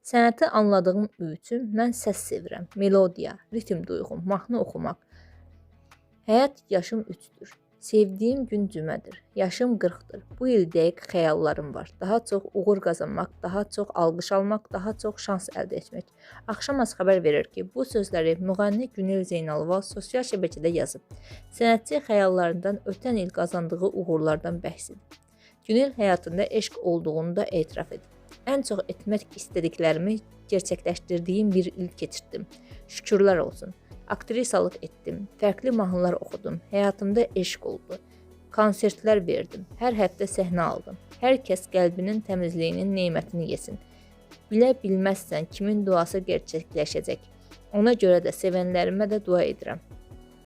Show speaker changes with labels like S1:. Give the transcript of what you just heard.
S1: Sənəti anladığım üçün mən səs sevirəm, melodiya, ritm duyğum, mahnı oxumaq. Həyat yaşım 3-dür. Sevdiyim gün cümədir. Yaşım 40-dır. Bu il dəqiq xəyallarım var. Daha çox uğur qazanmaq, daha çox alqış almaq, daha çox şans əldə etmək. Axşamaz xəbər verir ki, bu sözləri müğənni Günel Zeynalova sosial şəbəkədə yazıb. Sənətçi xəyallarından ötən il qazandığı uğurlardan bəhs edib. Günel həyatında eşq olduğunu da etiraf edib. Ən çox etmək istədiklərimi gerçəkləşdirdiyim bir il keçirdim. Şükürlər olsun. Aktrisalıq etdim, fərqli mahnılar oxudum, həyatımda eşq oldu. Konsertlər verdim, hər həftə səhnə aldım. Hər kəs qəlbinin təmizliyinin nemətini yesin. Bilə bilməzsən kimin duası gerçəkləşəcək. Ona görə də sevənlərimə də dua edirəm.